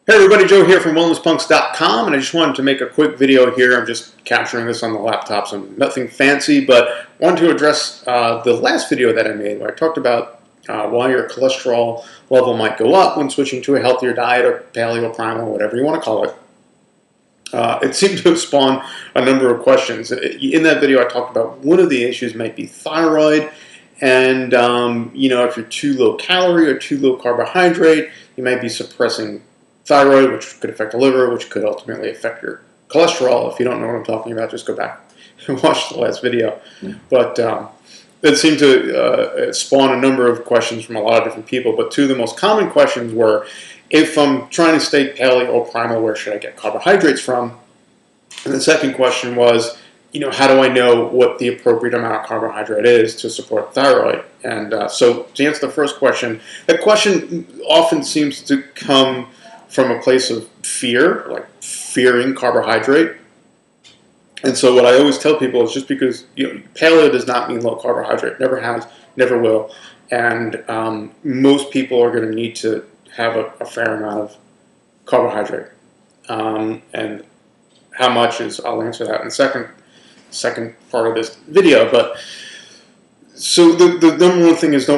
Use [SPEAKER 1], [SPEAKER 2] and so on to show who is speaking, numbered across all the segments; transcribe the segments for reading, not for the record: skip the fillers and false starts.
[SPEAKER 1] Hey everybody, Joe here from wellnesspunks.com, and I just wanted to make a quick video here. I'm just capturing this on the laptop, so nothing fancy, but I wanted to address the last video that I made where I talked about why your cholesterol level might go up when switching to a healthier diet or paleo, primal, whatever you want to call it. It seemed to have spawned a number of questions. In that video, I talked about one of the issues might be thyroid, and if you're too low calorie or too low carbohydrate, you might be suppressing thyroid, which could affect the liver, which could ultimately affect your cholesterol. If you don't know what I'm talking about, just go back and watch the last video. But it seemed to spawn a number of questions from a lot of different people. But two of the most common questions were, if I'm trying to stay paleo or primal, where should I get carbohydrates from? And the second question was, how do I know what the appropriate amount of carbohydrate is to support thyroid? And so to answer the first question, that question often seems to come from a place of fear, like fearing carbohydrate. And so what I always tell people is just because paleo does not mean low carbohydrate, never has, never will. And most people are going to need to have a fair amount of carbohydrate. And how much is, I'll answer that in the second part of this video. But so the number one thing is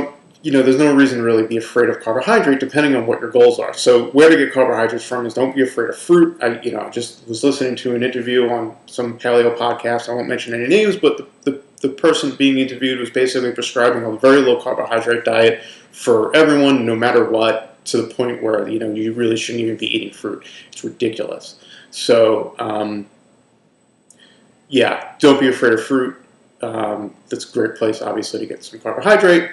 [SPEAKER 1] there's no reason to really be afraid of carbohydrate depending on what your goals are. So where to get carbohydrates from is don't be afraid of fruit. I just was listening to an interview on some paleo podcast. I won't mention any names, but the person being interviewed was basically prescribing a very low carbohydrate diet for everyone, no matter what, to the point where you really shouldn't even be eating fruit. It's ridiculous. So don't be afraid of fruit. That's a great place, obviously, to get some carbohydrate.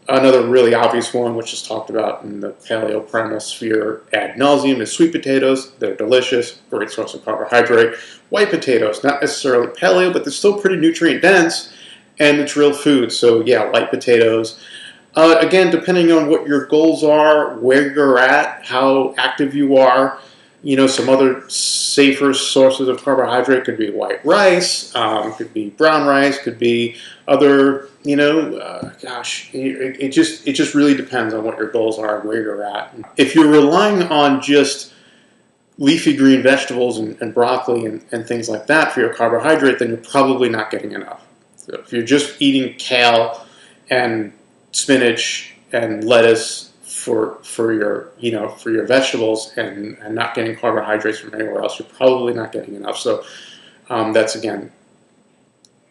[SPEAKER 1] Another really obvious one, which is talked about in the paleo primal sphere ad nauseum, is sweet potatoes. They're delicious, great source of carbohydrate. White potatoes, not necessarily paleo, but they're still pretty nutrient dense, and it's real food. So yeah, white potatoes. Again, depending on what your goals are, where you're at, how active you are, some other safer sources of carbohydrate could be white rice, could be brown rice, could be other, it just really depends on what your goals are and where you're at. If you're relying on just leafy green vegetables and broccoli and things like that for your carbohydrate, then you're probably not getting enough. So if you're just eating kale and spinach and lettuce for your vegetables and not getting carbohydrates from anywhere else, you're probably not getting enough. So that's, again,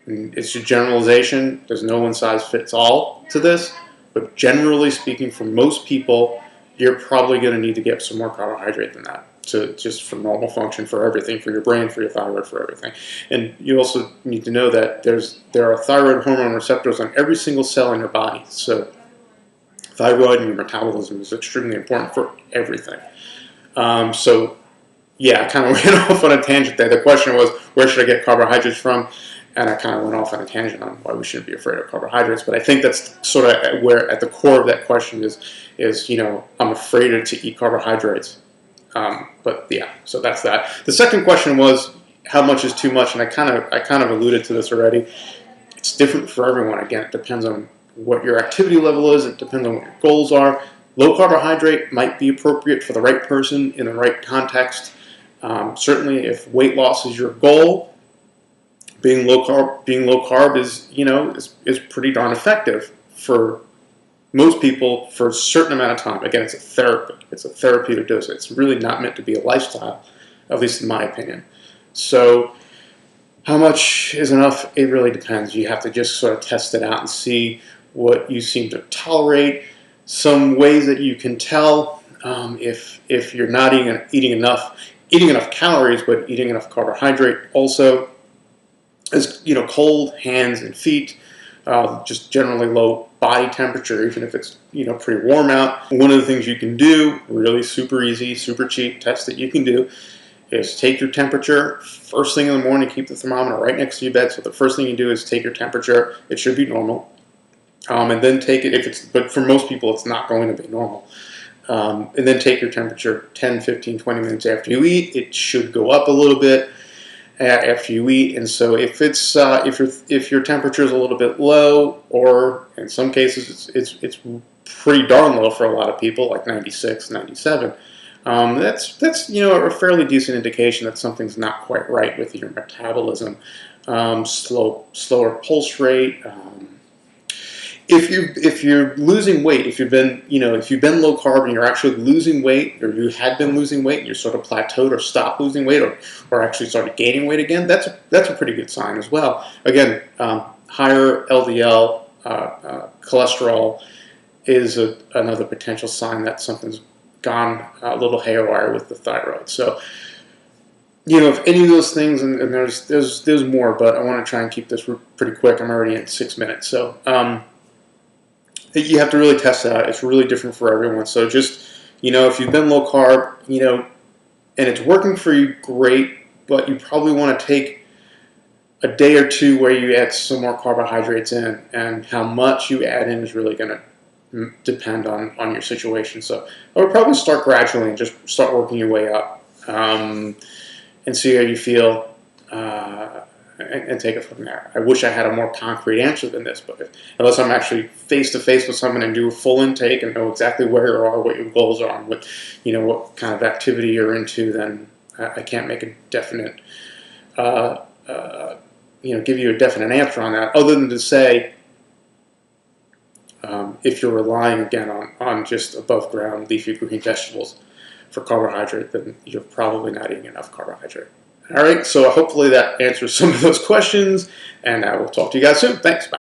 [SPEAKER 1] it's a generalization. There's no one size fits all to this, but generally speaking, for most people, you're probably going to need to get some more carbohydrate than that just for normal function, for everything, for your brain, for your thyroid, for everything. And you also need to know that there are thyroid hormone receptors on every single cell in your body. So thyroid and your metabolism is extremely important for everything. I kind of went off on a tangent there. The question was, where should I get carbohydrates from? And I kind of went off on a tangent on why we shouldn't be afraid of carbohydrates. But I think that's sort of where at the core of that question is I'm afraid to eat carbohydrates. So that's that. The second question was, how much is too much? And I kind of alluded to this already. It's different for everyone. Again, it depends on what your activity level is. It depends on what your goals are. Low carbohydrate might be appropriate for the right person in the right context. Certainly, if weight loss is your goal, being low carb is pretty darn effective for most people for a certain amount of time. Again, it's a therapy. It's a therapeutic dose. It's really not meant to be a lifestyle, at least in my opinion. So how much is enough? It really depends. You have to just sort of test it out and see what you seem to tolerate. Some ways that you can tell if you're not eating enough calories, but eating enough carbohydrate also is cold hands and feet, just generally low body temperature, even if it's pretty warm out. One of the things you can do, really super easy, super cheap test that you can do, is take your temperature first thing in the morning. Keep the thermometer right next to your bed. So the first thing you do is take your temperature. It should be normal. And then take it, but for most people, it's not going to be normal. And then take your temperature 10, 15, 20 minutes after you eat. It should go up a little bit after you eat. And so if your temperature is a little bit low, or in some cases it's pretty darn low for a lot of people, like 96, 97, That's a fairly decent indication that something's not quite right with your metabolism. Slower pulse rate. If you're losing weight, if you've been low carb and you're actually losing weight, or you had been losing weight and you're sort of plateaued or stopped losing weight, or actually started gaining weight again, that's a pretty good sign as well. Again, higher LDL cholesterol is another potential sign that something's gone a little haywire with the thyroid. So, if any of those things, and there's more, but I want to try and keep this pretty quick. I'm already at 6 minutes, so you have to really test it out. It's really different for everyone. So just, if you've been low carb, and it's working for you, great, but you probably want to take a day or two where you add some more carbohydrates in, and how much you add in is really going to depend on your situation. So I would probably start gradually and just start working your way up, and see how you feel, and take it from there. I wish I had a more concrete answer than this, but unless I'm actually face-to-face with someone and do a full intake and know exactly where you are, what your goals are, and what kind of activity you're into, then I can't make a definite, give you a definite answer on that, other than to say, if you're relying, again, on just above-ground leafy green vegetables for carbohydrate, then you're probably not eating enough carbohydrate. All right, so hopefully that answers some of those questions, and I will talk to you guys soon. Thanks. Bye.